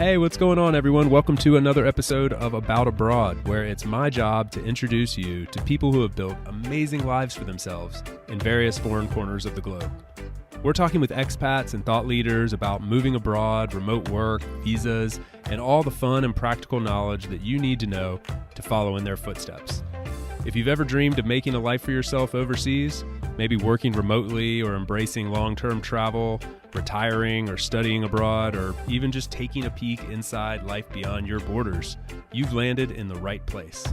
Hey, what's going on, everyone? Welcome to another episode of About Abroad, where it's my job to introduce you to people who have built amazing lives for themselves in various foreign corners of the globe. We're talking with expats and thought leaders about moving abroad, remote work, visas, and all the fun and practical knowledge that you need to know to follow in their footsteps. If you've ever dreamed of making a life for yourself overseas, maybe working remotely or embracing long-term travel, retiring or studying abroad, or even just taking a peek inside life beyond your borders, you've landed in the right place.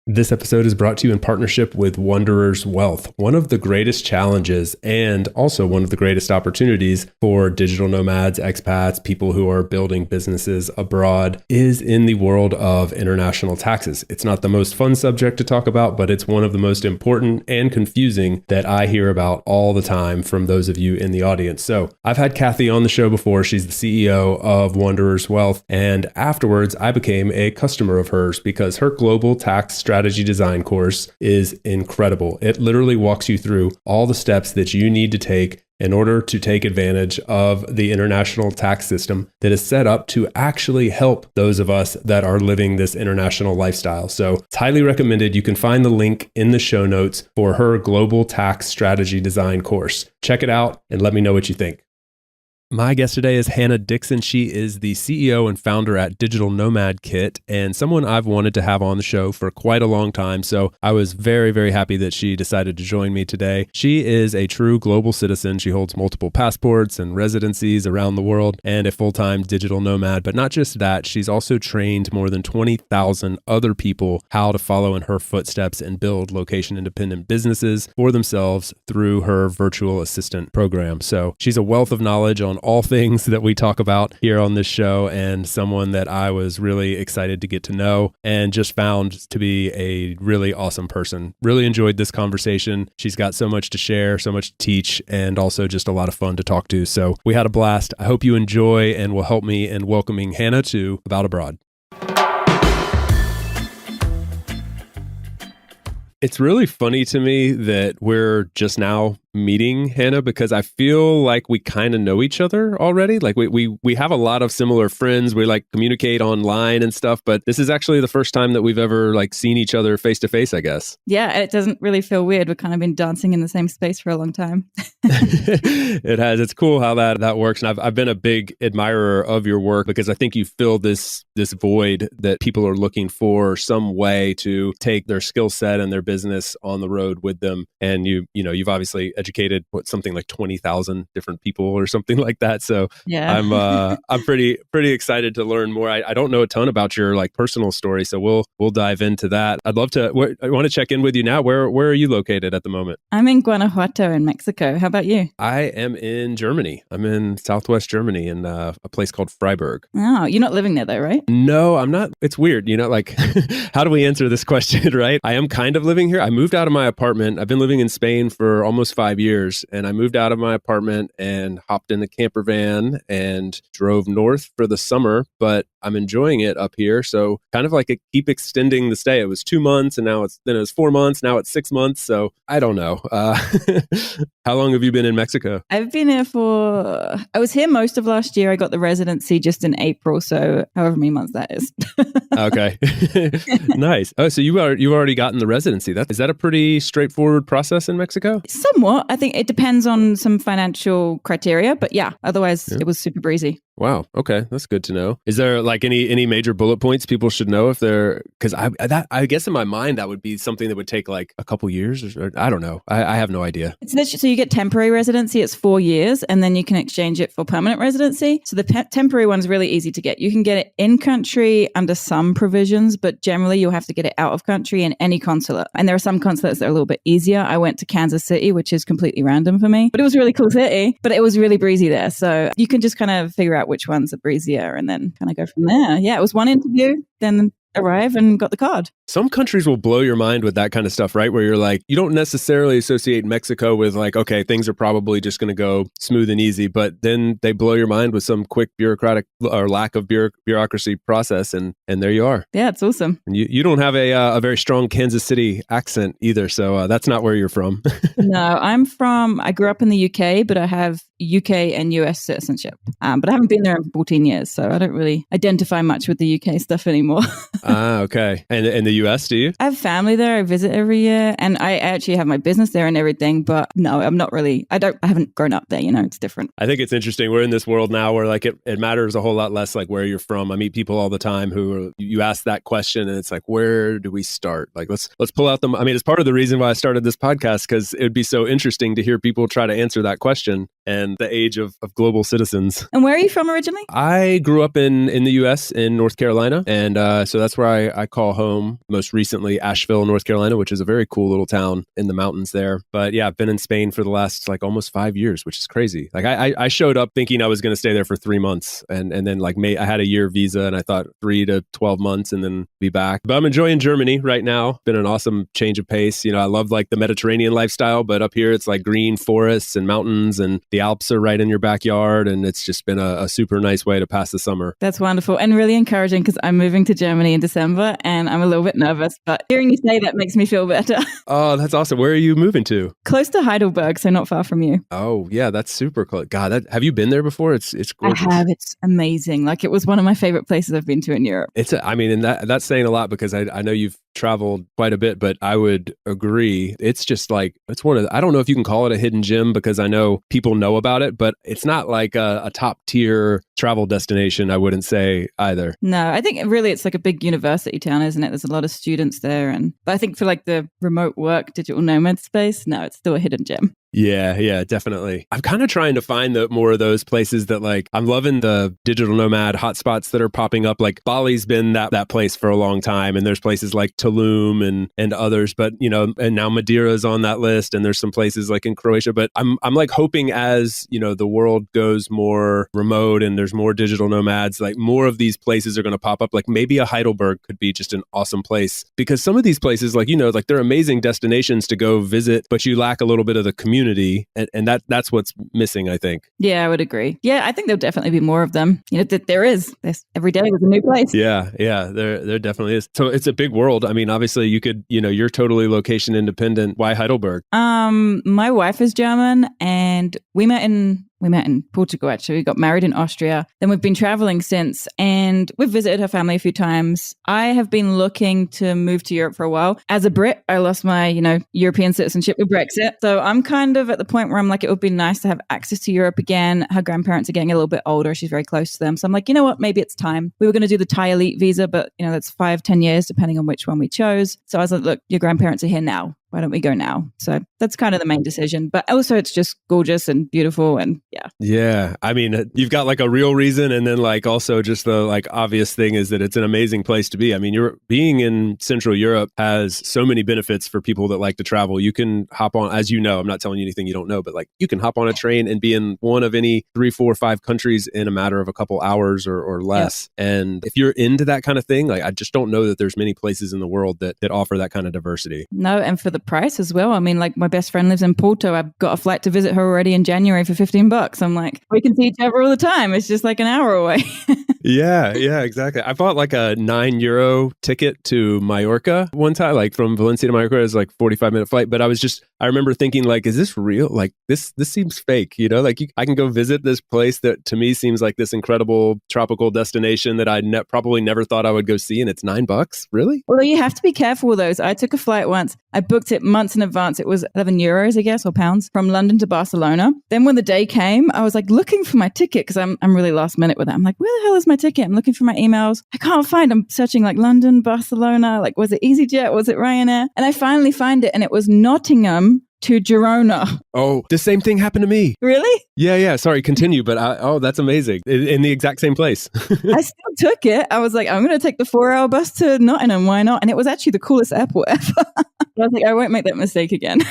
This episode is brought to you in partnership with Wanderers Wealth. One of the greatest challenges and also one of the greatest opportunities for digital nomads, expats, people who are building businesses abroad is in the world of international taxes. It's not the most fun subject to talk about, but it's one of the most important and confusing that I hear about all the time from those of you in the audience. So I've had Kathy on the show before. She's the CEO of Wanderers Wealth. And afterwards, I became a customer of hers because her global tax strategy design course is incredible. It literally walks you through all the steps that you need to take in order to take advantage of the international tax system that is set up to actually help those of us that are living this international lifestyle. So it's highly recommended. You can find the link in the show notes for her global tax strategy design course. Check it out and let me know what you think. My guest today is Hannah Dixon. She is the CEO and founder at Digital Nomad Kit and someone I've wanted to have on the show for quite a long time. So I was very, very happy that she decided to join me today. She is a true global citizen. She holds multiple passports and residencies around the world and a full-time digital nomad. But not just that, she's also trained more than 20,000 other people how to follow in her footsteps and build location-independent businesses for themselves through her virtual assistant program. So she's a wealth of knowledge on all things that we talk about here on this show, and someone that I was really excited to get to know and just found to be a really awesome person. Really enjoyed this conversation. She's got so much to share, so much to teach, and also just a lot of fun to talk to. So we had a blast. I hope you enjoy and will help me in welcoming Hannah to About Abroad. It's really funny to me that we're just now meeting, Hannah, because I feel like we kind of know each other already. Like we have a lot of similar friends. We like communicate online and stuff, but this is actually the first time that we've ever like seen each other face to face, I guess. Yeah, it doesn't really feel weird. We've kind of been dancing in the same space for a long time. It has. It's cool how that works. And I've been a big admirer of your work because I think you fill this void that people are looking for some way to take their skill set and their business on the road with them. And you've obviously educated something like 20,000 different people or something like that. So yeah, I'm pretty excited to learn more. I don't know a ton about your like personal story, so we'll dive into that. I'd love to. I want to check in with you now. Where are you located at the moment? I'm in Guanajuato in Mexico. How about you? I am in Germany. I'm in Southwest Germany in a place called Freiburg. Oh, you're not living there though, right? No, I'm not. It's weird, like how do we answer this question, right? I am kind of living here. I moved out of my apartment. I've been living in Spain for almost 5 years, and I moved out of my apartment and hopped in the camper van and drove north for the summer, but I'm enjoying it up here. So kind of like keep extending the stay. It was 2 months and then it was 4 months. Now it's 6 months. So I don't know. How long have you been in Mexico? I've been here I was here most of last year. I got the residency just in April. So however many months that is. Okay. Nice. Oh, so you've already gotten the residency. Is that a pretty straightforward process in Mexico? Somewhat. I think it depends on some financial criteria, but yeah, otherwise It was super breezy. Wow. Okay. That's good to know. Is there like any major bullet points people should know if they're, because I guess in my mind, that would be something that would take like a couple years or I don't know. I have no idea. So you get temporary residency, it's 4 years, and then you can exchange it for permanent residency. So the temporary one is really easy to get. You can get it in country under some provisions, but generally you'll have to get it out of country in any consulate. And there are some consulates that are a little bit easier. I went to Kansas City, which is completely random for me, but it was a really cool city, but it was really breezy there. So you can just kind of figure out which ones are breezier and then kind of go from there. Yeah, it was one interview, then arrive and got the card. Some countries will blow your mind with that kind of stuff, right? Where you're like, you don't necessarily associate Mexico with like, okay, things are probably just going to go smooth and easy, but then they blow your mind with some quick bureaucratic or lack of bureaucracy process, and there you are. Yeah, it's awesome. And you don't have a very strong Kansas City accent either, so that's not where you're from. No, I grew up in the UK, but I have UK and US citizenship. But I haven't been there in 14 years, so I don't really identify much with the UK stuff anymore. Okay. And in the US, do you? I have family there. I visit every year, and I actually have my business there and everything. But no, I'm not really. I haven't grown up there. It's different. I think it's interesting. We're in this world now where like it matters a whole lot less like where you're from. I meet people all the time who you ask that question, and it's like, where do we start? Like let's pull out them. I mean, it's part of the reason why I started this podcast, because it would be so interesting to hear people try to answer that question and the age of global citizens. And where are you from originally? I grew up in the US in North Carolina. And so that's where I call home. Most recently, Asheville, North Carolina, which is a very cool little town in the mountains there. But yeah, I've been in Spain for the last like almost 5 years, which is crazy. Like I showed up thinking I was going to stay there for 3 months. And then like I had a year visa, and I thought 3 to 12 months and then be back. But I'm enjoying Germany right now. Been an awesome change of pace. I love like the Mediterranean lifestyle, but up here it's like green forests and mountains, and the Alps are right in your backyard. And it's just been a super nice way to pass the summer. That's wonderful and really encouraging, because I'm moving to Germany in December and I'm a little bit nervous, but hearing you say that makes me feel better. Oh, that's awesome. Where are you moving to? Close to Heidelberg, so not far from you. Oh, yeah, that's super close. God, have you been there before? It's gorgeous. I have. It's amazing. Like, it was one of my favorite places I've been to in Europe. And that's saying a lot, because I know you've traveled quite a bit, but I would agree. It's just like, I don't know if you can call it a hidden gem, because I know people know about it, but it's not like a top tier travel destination, I wouldn't say either. No, I think really it's like a big university town, isn't it? There's a lot of students there. But I think for like the remote work, digital nomad space, no, it's still a hidden gem. Yeah, definitely. I'm kind of trying to find more of those places that like, I'm loving the digital nomad hotspots that are popping up. Like Bali's been that place for a long time. And there's places like Tulum and others, but and now Madeira is on that list. And there's some places like in Croatia, but I'm like hoping as, the world goes more remote and there's more digital nomads, like more of these places are going to pop up. Like maybe a Heidelberg could be just an awesome place, because some of these places, like, like they're amazing destinations to go visit, but you lack a little bit of the community. And that's what's missing, I think. Yeah, I would agree. Yeah, I think there'll definitely be more of them. There's every day there's a new place. Yeah, there definitely is. So it's a big world. I mean, obviously you could, you're totally location independent. Why Heidelberg? My wife is German, and we met in Portugal, actually. We got married in Austria. Then we've been traveling since, and we've visited her family a few times. I have been looking to move to Europe for a while. As a Brit, I lost my, European citizenship with Brexit. So I'm kind of at the point where I'm like, it would be nice to have access to Europe again. Her grandparents are getting a little bit older. She's very close to them. So I'm like, you know what? Maybe it's time. We were going to do the Thai elite visa, but, that's 5-10 years, depending on which one we chose. So I was like, look, your grandparents are here now. Why don't we go now? So that's kind of the main decision. But also it's just gorgeous and beautiful, and yeah. Yeah. I mean, you've got like a real reason, and then like also just the like obvious thing is that it's an amazing place to be. I mean, you're being in Central Europe has so many benefits for people that like to travel. You can hop on, as you know, I'm not telling you anything you don't know, but like you can hop on a train and be in one of any 3, 4, 5 countries in a matter of a couple hours or less. Yeah. And if you're into that kind of thing, like I just don't know that there's many places in the world that offer that kind of diversity. No, and for the price as well. I mean, like my best friend lives in Porto. I've got a flight to visit her already in January for $15. I'm like, we can see each other all the time. It's just like an hour away. Yeah, exactly. I bought like a €9 ticket to Mallorca one time, like from Valencia to Mallorca. It was like 45-minute flight. But I remember thinking like, is this real? Like this seems fake, like I can go visit this place that to me seems like this incredible tropical destination that I probably never thought I would go see. And it's $9. Really? Well, you have to be careful with those. I took a flight once. I booked it months in advance. It was €11, I guess, or pounds, from London to Barcelona. Then when the day came, I was like looking for my ticket, because I'm really last minute with that. I'm like, where the hell is my ticket? I'm looking for my emails. I can't find. I'm searching like London, Barcelona. Like, was it EasyJet? Was it Ryanair? And I finally find it, and it was Nottingham to Girona. Oh, the same thing happened to me. Really? Yeah. Sorry, continue. But that's amazing. In the exact same place. I still took it. I was like, I'm going to take the 4-hour bus to Nottingham. Why not? And it was actually the coolest airport ever. I was like, I won't make that mistake again.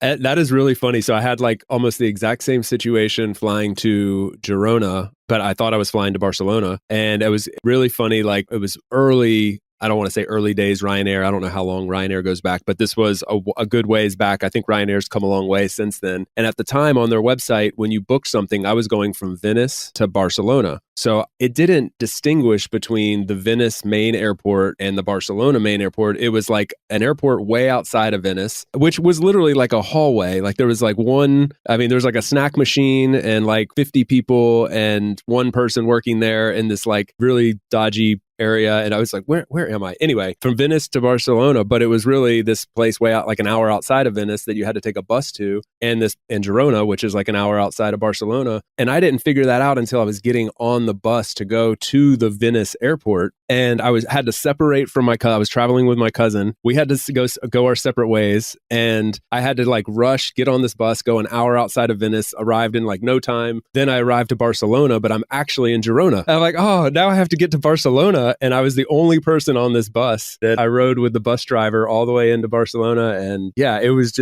That is really funny. So I had like almost the exact same situation flying to Girona, but I thought I was flying to Barcelona. And it was really funny. Like it was early. I don't want to say early days Ryanair. I don't know how long Ryanair goes back, but this was a good ways back. I think Ryanair's come a long way since then. And at the time on their website, when you booked something, I was going from Venice to Barcelona. So it didn't distinguish between the Venice main airport and the Barcelona main airport. It was like an airport way outside of Venice, which was literally like a hallway. Like there was like there was like a snack machine and like 50 people and one person working there in this like really dodgy area. And I was like, where am I? Anyway, from Venice to Barcelona, but it was really this place way out, like an hour outside of Venice that you had to take a bus to, and Girona, which is like an hour outside of Barcelona. And I didn't figure that out until I was getting on the bus to go to the Venice airport. And I had to separate from my cousin. I was traveling with my cousin. We had to go our separate ways. And I had to like rush, get on this bus, go an hour outside of Venice, arrived in like no time. Then I arrived to Barcelona, but I'm actually in Girona. I'm like, oh, now I have to get to Barcelona. And I was the only person on this bus that I rode with the bus driver all the way into Barcelona. And yeah, it was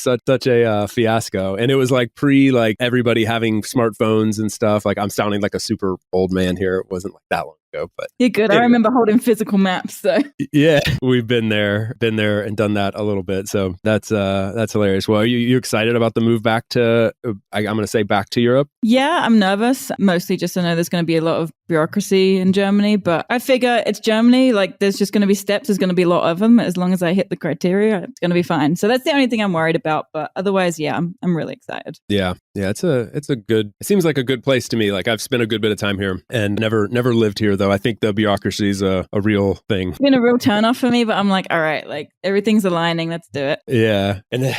such a fiasco. And it was like like everybody having smartphones and stuff. Like I'm sounding like a super old man here. It wasn't like that long ago, but you're good. Anyway. I remember holding physical maps. So yeah, we've been there and done that a little bit. So that's hilarious. Well, are you excited about the move back to, I'm going to say back to Europe? Yeah, I'm nervous. Mostly just to know there's going to be a lot of bureaucracy in Germany, but I figure it's Germany. Like there's just going to be steps. There's going to be a lot of them. As long as I hit the criteria, it's going to be fine. So that's the only thing I'm worried about. But otherwise, yeah, I'm really excited. Yeah. It seems like a good place to me. Like I've spent a good bit of time here and never lived here though. I think the bureaucracy is a real thing. It's been a real turnoff for me, but I'm like, all right, like everything's aligning. Let's do it. Yeah. And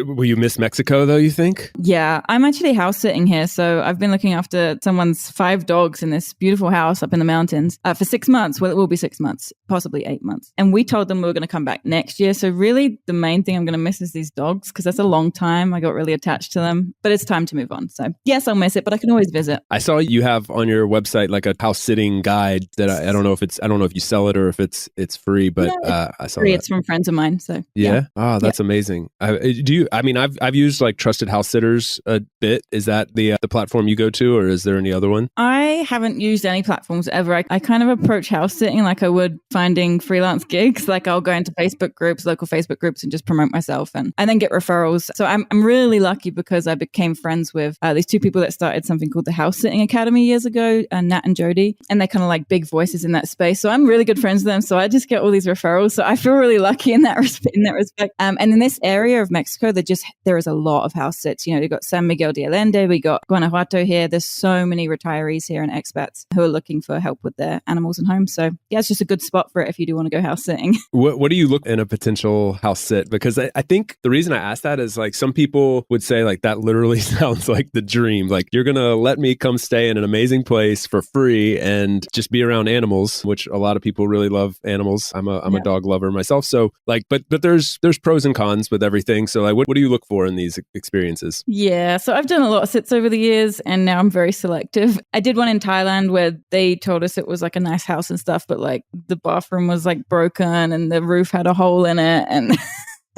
will you miss Mexico though, you think? Yeah. I'm actually house sitting here. So I've been looking after someone's 5 dogs in this beautiful house up in the mountains for 6 months. Well, it will be 6 months, possibly 8 months. And we told them we were going to come back next year. So really the main thing I'm going to miss is these dogs because that's a long time. I got really attached to them, but it's time to move on. So yes, I'll miss it, but I can always visit. I saw you have on your website like a house sitting guide that I don't know if you sell it or if it's free, but I saw free. That. It's from friends of mine. So yeah. Oh, that's amazing. I've used like Trusted House Sitters a bit. Is that the platform you go to, or is there any other one? I haven't used any platforms ever. I kind of approach house sitting like I would finding freelance gigs. Like I'll go into Facebook groups, local Facebook groups, and just promote myself and then get referrals. So I'm really lucky because I became friends with these 2 people that started something called the House Sitting Academy years ago, Nat and Jody, and they're kind of like big voices in that space. So I'm really good friends with them. So I just get all these referrals. So I feel really lucky in that respect. And in this area of Mexico, there is a lot of house sits. You know, you've got San Miguel de Allende, we got Guanajuato here. There's so many retirees here and expats who are looking for help with their animals and homes. So yeah, it's just a good spot for it if you do want to go house sitting. What do you look in a potential house sit? Because I think the reason I asked that is like some people would say like that literally sounds like the dream. Like you're going to let me come stay in an amazing place for free and just be around animals, which a lot of people really love animals. I'm a dog lover myself. So like, but there's pros and cons with everything. So like, what do you look for in these experiences? Yeah. So I've done a lot of sits over the years and now I'm very selective. I did one in Thailand where they told us it was like a nice house and stuff, but like the bathroom was like broken and the roof had a hole in it and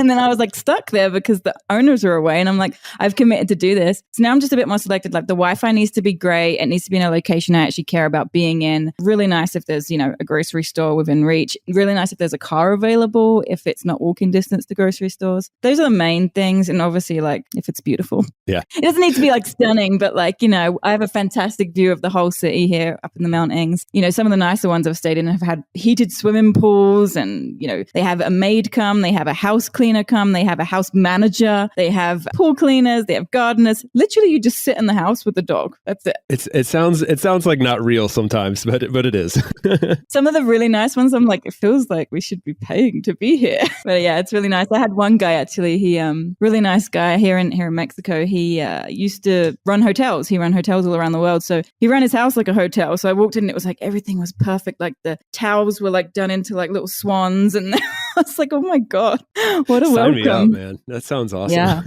And then I was like stuck there because the owners are away and I'm like, I've committed to do this. So now I'm just a bit more selected. Like the Wi-Fi needs to be great. It needs to be in a location I actually care about being in. Really nice if there's, a grocery store within reach. Really nice if there's a car available, if it's not walking distance to grocery stores. Those are the main things. And obviously like if it's beautiful. Yeah. It doesn't need to be like stunning, but like, I have a fantastic view of the whole city here up in the mountains. Some of the nicer ones I've stayed in have had heated swimming pools and, they have a maid come, they have a house cleaner come, they have a house manager, they have pool cleaners, they have gardeners. Literally, you just sit in the house with the dog. That's it. It sounds like not real sometimes, but it is. Some of the really nice ones, I'm like, it feels like we should be paying to be here. But yeah, it's really nice. I had one guy actually. He really nice guy here in Mexico. He used to run hotels. He ran hotels all around the world. So he ran his house like a hotel. So I walked in and it was like everything was perfect. Like the towels were like done into like little swans, and I was like, oh my god, what a Sign welcome. me up, man. That sounds awesome. Yeah.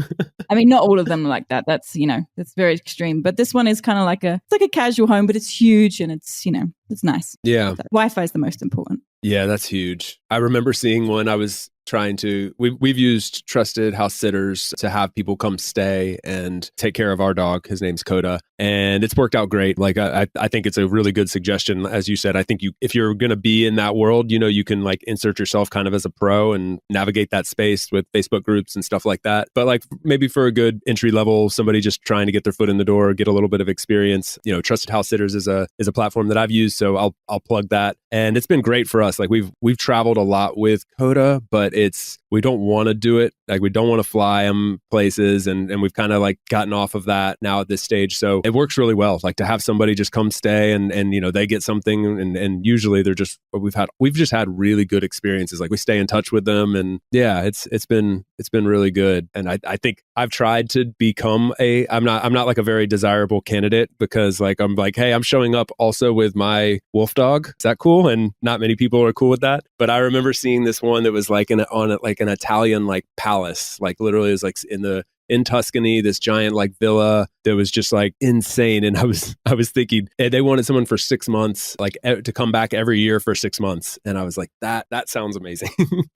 I mean, not all of them are like that. That's, that's very extreme. But this one is kind of like it's like a casual home, but it's huge and it's, it's nice. Yeah. Wi-Fi is the most important. Yeah, that's huge. I remember seeing one. I was we've used trusted house sitters to have people come stay and take care of our dog. His name's Coda, and it's worked out great. Like I think it's a really good suggestion. As you said, I think if you're going to be in that world, you can like insert yourself kind of as a pro and navigate that space with Facebook groups and stuff like that. But like maybe for a good entry level, somebody just trying to get their foot in the door, get a little bit of experience, Trusted House Sitters is a platform that I've used, so I'll plug that. And it's been great for us. Like we've traveled a lot with Coda, but we don't want to do it. Like we don't want to fly them places, and we've kind of like gotten off of that now at this stage. So it works really well. Like to have somebody just come stay and they get something, and usually we've just had really good experiences. Like we stay in touch with them, and yeah, it's been really good. And I think I've tried to become I'm not like a very desirable candidate, because like I'm like, hey, I'm showing up also with my wolf dog. Is that cool? And not many people are cool with that. But I remember seeing this one that was like an Italian like palace, like literally it was like in Tuscany, this giant like villa that was just like insane. And I was thinking, hey, they wanted someone for 6 months, like to come back every year for 6 months. And I was like, that sounds amazing.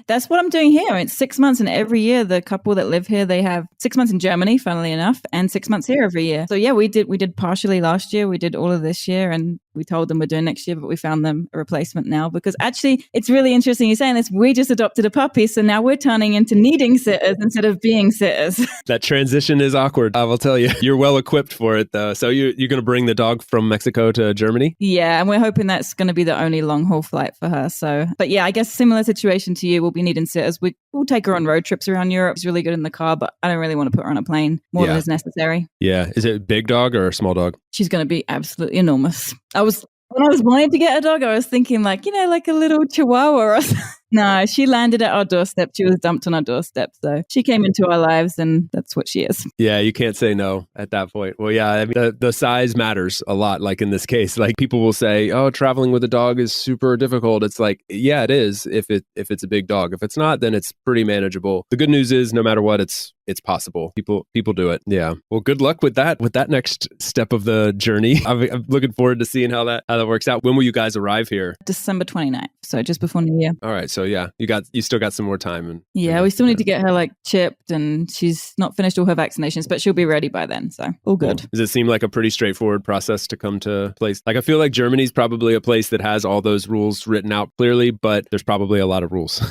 That's what I'm doing here. It's 6 months, and every year the couple that live here, they have 6 months in Germany, funnily enough, and 6 months here every year. So yeah, we did partially last year. We did all of this year, and we told them we're doing next year, but we found them a replacement now, because actually it's really interesting you're saying this. We just adopted a puppy, so now we're turning into needing sitters instead of being sitters. That transition is awkward, I will tell you. You're well equipped for it though. So you're going to bring the dog from Mexico to Germany? Yeah, and we're hoping that's going to be the only long haul flight for her. So, but yeah, I guess similar situation to you. We'll be needing sitters. We'll take her on road trips around Europe. She's really good in the car, but I don't really want to put her on a plane more than is necessary. Yeah. Is it a big dog or a small dog? She's going to be absolutely enormous. When I was wanting to get a dog, I was thinking like a little chihuahua or something. No, she landed at our doorstep. She was dumped on our doorstep. So she came into our lives, and that's what she is. Yeah, you can't say no at that point. Well, yeah, I mean, the size matters a lot. Like in this case, like people will say, oh, traveling with a dog is super difficult. It's like, yeah, it is if it's a big dog. If it's not, then it's pretty manageable. The good news is no matter what, it's possible. People do it. Yeah. Well, good luck with that next step of the journey. I'm looking forward to seeing how that works out. When will you guys arrive here? December 29th. So just before New Year. All right. So yeah, you still got some more time. We still need to get her like chipped, and she's not finished all her vaccinations, but she'll be ready by then. So all good. Cool. Does it seem like a pretty straightforward process to come to place? Like I feel like Germany's probably a place that has all those rules written out clearly, but there's probably a lot of rules.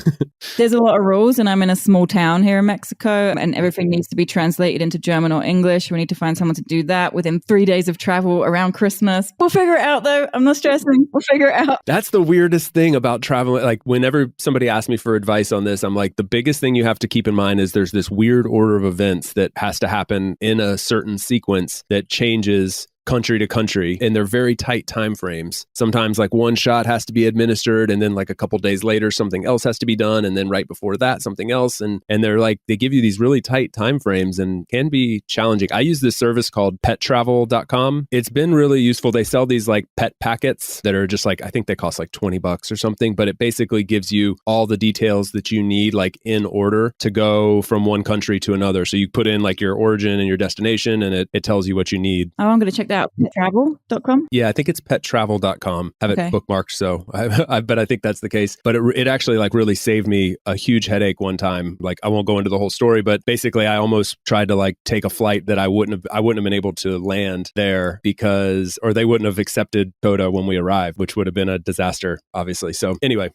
There's a lot of rules, and I'm in a small town here in Mexico, and everything needs to be translated into German or English. We need to find someone to do that within 3 days of travel around Christmas. We'll figure it out though. I'm not stressing. We'll figure it out. That's the weirdest thing about traveling. Like whenever somebody asks me for advice on this, I'm like, the biggest thing you have to keep in mind is there's this weird order of events that has to happen in a certain sequence that changes country to country, and they're very tight time frames. Sometimes like one shot has to be administered, and then like a couple days later something else has to be done, and then right before that something else, and they're like, they give you these really tight time frames and can be challenging. I use this service called pettravel.com. It's been really useful. They sell these like pet packets that are just like, I think they cost like $20 or something, but it basically gives you all the details that you need like in order to go from one country to another. So you put in like your origin and your destination, and it tells you what you need. Oh, I'm going to check that out. Pettravel.com? Yeah, I think it's pettravel.com. Have it bookmarked, so but I think that's the case. But it actually like really saved me a huge headache one time. Like I won't go into the whole story, but basically I almost tried to like take a flight that I wouldn't have been able to land there or they wouldn't have accepted Coda when we arrived, which would have been a disaster, obviously. So anyway,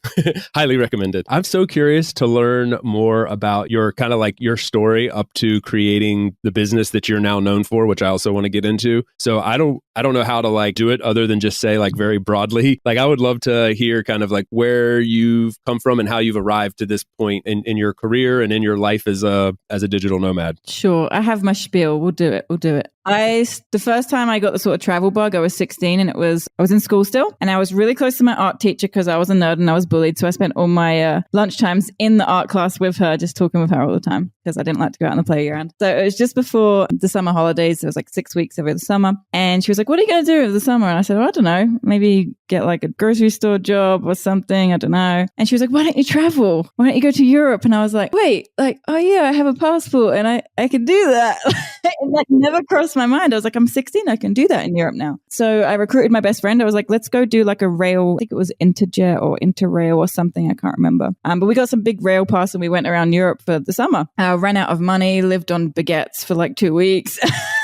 highly recommended. I'm so curious to learn more about your kind of like your story up to creating the business that you're now known for, which I also want to get into. So I don't know how to like do it other than just say like very broadly. Like I would love to hear kind of like where you've come from and how you've arrived to this point in your career and in your life as a digital nomad. Sure. I have my spiel. We'll do it. The first time I got the sort of travel bug, I was 16, and I was in school still, and I was really close to my art teacher because I was a nerd and I was bullied. So I spent all my lunch times in the art class with her, just talking with her all the time because I didn't like to go out on the playground. So it was just before the summer holidays. It was like 6 weeks over the summer. And she was like, what are you going to do over the summer? And I said, I don't know, maybe get like a grocery store job or something. I don't know. And she was like, why don't you travel? Why don't you go to Europe? And I was like, wait, like, oh yeah, I have a passport and I can do that. It like never crossed lost my mind. I was like, I'm 16. I can do that in Europe now. So I recruited my best friend. I was like, let's go do like a rail. I think it was Interjet or Interrail or something. I can't remember. But we got some big rail pass and we went around Europe for the summer. Ran out of money, lived on baguettes for like 2 weeks.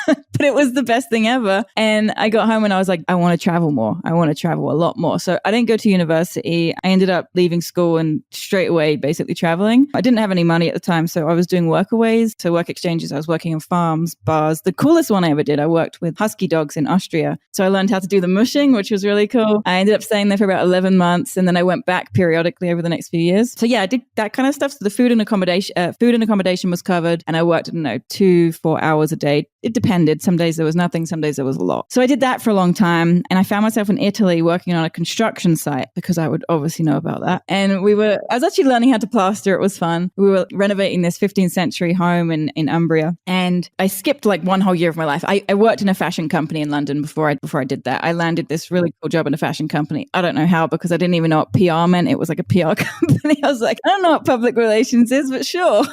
But it was the best thing ever. And I got home and I was like, I want to travel more. I want to travel a lot more. So I didn't go to university. I ended up leaving school and straight away basically traveling. I didn't have any money at the time. So I was doing workaways. So work exchanges. I was working on farms, bars. The coolest one I ever did, I worked with husky dogs in Austria. So I learned how to do the mushing, which was really cool. I ended up staying there for about 11 months. And then I went back periodically over the next few years. So yeah, I did that kind of stuff. So the food and accommodation was covered. And I worked, 2-4 hours a day. It depended. Some days there was nothing. Some days there was a lot. So I did that for a long time. And I found myself in Italy working on a construction site because I would obviously know about that. And I was actually learning how to plaster. It was fun. We were renovating this 15th century home in Umbria. And I skipped like one whole year of my life. I worked in a fashion company in London before I did that. I landed this really cool job in a fashion company. I don't know how, because I didn't even know what PR meant. It was like a PR company. I was like, I don't know what public relations is, but sure,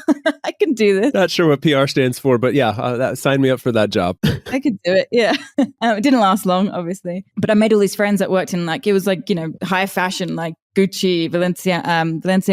I can do this. Not sure what PR stands for, but yeah, sign me up for that job. I could do it. Yeah. It didn't last long, obviously, but I made all these friends that worked in it was like, high fashion, like Gucci, Valencia,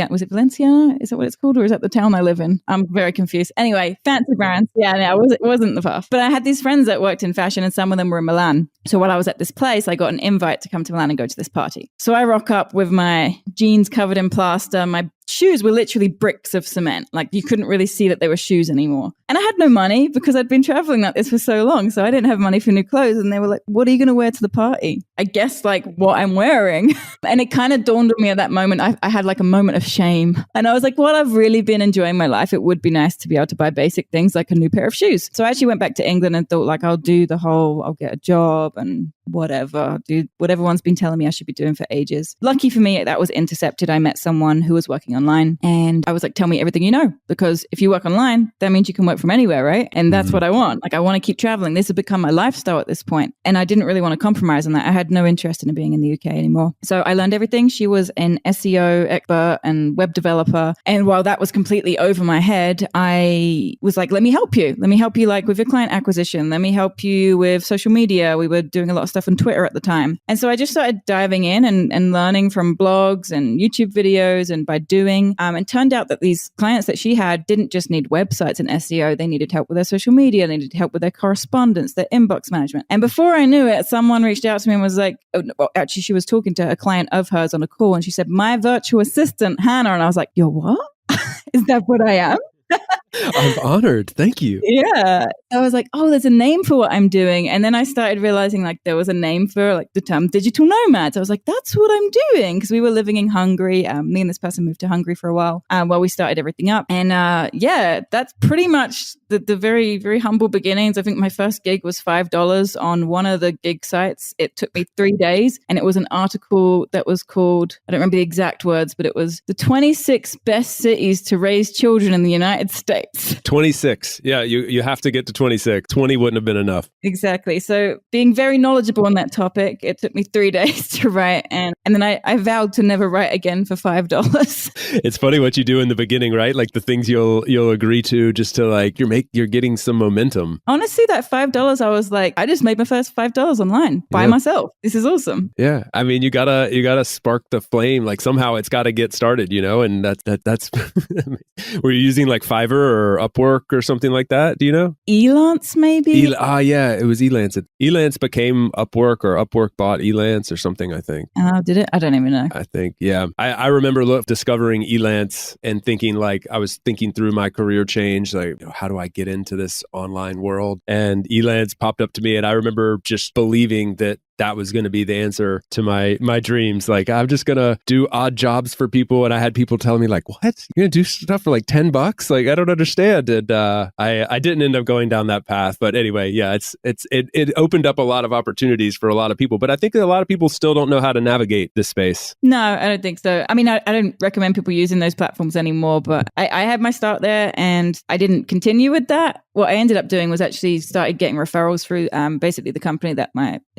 was it Valenciana? Is that what it's called? Or is that the town I live in? I'm very confused. Anyway, fancy brands. Yeah, no, it wasn't the puff. But I had these friends that worked in fashion and some of them were in Milan. So while I was at this place, I got an invite to come to Milan and go to this party. So I rock up with my jeans covered in plaster. My shoes were literally bricks of cement. Like you couldn't really see that they were shoes anymore. And I had no money because I'd been traveling like this for so long. So I didn't have money for new clothes. And they were like, what are you going to wear to the party? I guess like what I'm wearing. And it kind of dawned on me at that moment. I had like a moment of shame. And I was like, well, I've really been enjoying my life. It would be nice to be able to buy basic things like a new pair of shoes. So I actually went back to England and thought like, I'll get a job and do what everyone's been telling me I should be doing for ages. Lucky for me, that was intercepted. I met someone who was working online and I was like, tell me everything you know, because if you work online, that means you can work from anywhere, right? And that's what I want. Like I want to keep traveling. This has become my lifestyle at this point. And I didn't really want to compromise on that. I had no interest in being in the UK anymore. So I learned everything. She was an SEO expert and web developer. And while that was completely over my head, I was like, let me help you. Let me help you like with your client acquisition. Let me help you with social media. We were doing a lot of stuff on Twitter at the time. And so I just started diving in and learning from blogs and YouTube videos and by doing. And turned out that these clients that she had didn't just need websites and SEO. They needed help with their social media. They needed help with their correspondence, their inbox management. And before I knew it, someone reached out to me and was like, actually, she was talking to a client of hers on a call and she said, my virtual assistant, Hannah. And I was like, you're what? Is that what I am? I'm honored. Thank you. Yeah. I was like, oh, there's a name for what I'm doing. And then I started realizing like there was a name for like the term digital nomads. I was like, that's what I'm doing. Because we were living in Hungary. Me and this person moved to Hungary for a while while we started everything up. And that's pretty much the very, very humble beginnings. I think my first gig was $5 on one of the gig sites. It took me 3 days. And it was an article that was called, I don't remember the exact words, but it was the 26 best cities to raise children in the United States. 26. Yeah, you have to get to 26. 20 wouldn't have been enough. Exactly. So being very knowledgeable on that topic, it took me 3 days to write. And then I vowed to never write again for $5. It's funny what you do in the beginning, right? Like the things you'll agree to just to like, you're getting some momentum. Honestly, that $5, I was like, I just made my first $5 online by myself. This is awesome. Yeah. I mean, you gotta spark the flame. Like somehow it's got to get started, and that's, were you using like Fiverr or Upwork or something like that? Do you know? Elance maybe? Yeah, it was Elance. Elance became Upwork or Upwork bought Elance or something, I think. Oh, did it? I don't even know. I think, yeah. I remember discovering Elance and thinking like, I was thinking through my career change, like, how do I get into this online world? And Elance popped up to me and I remember just believing that was going to be the answer to my dreams. Like, I'm just going to do odd jobs for people. And I had people telling me like, what? You're going to do stuff for like $10? Like, I don't understand. And I didn't end up going down that path. But anyway, yeah, it opened up a lot of opportunities for a lot of people. But I think that a lot of people still don't know how to navigate this space. No, I don't think so. I mean, I don't recommend people using those platforms anymore, but I had my start there and I didn't continue with that. What I ended up doing was actually started getting referrals through basically the company that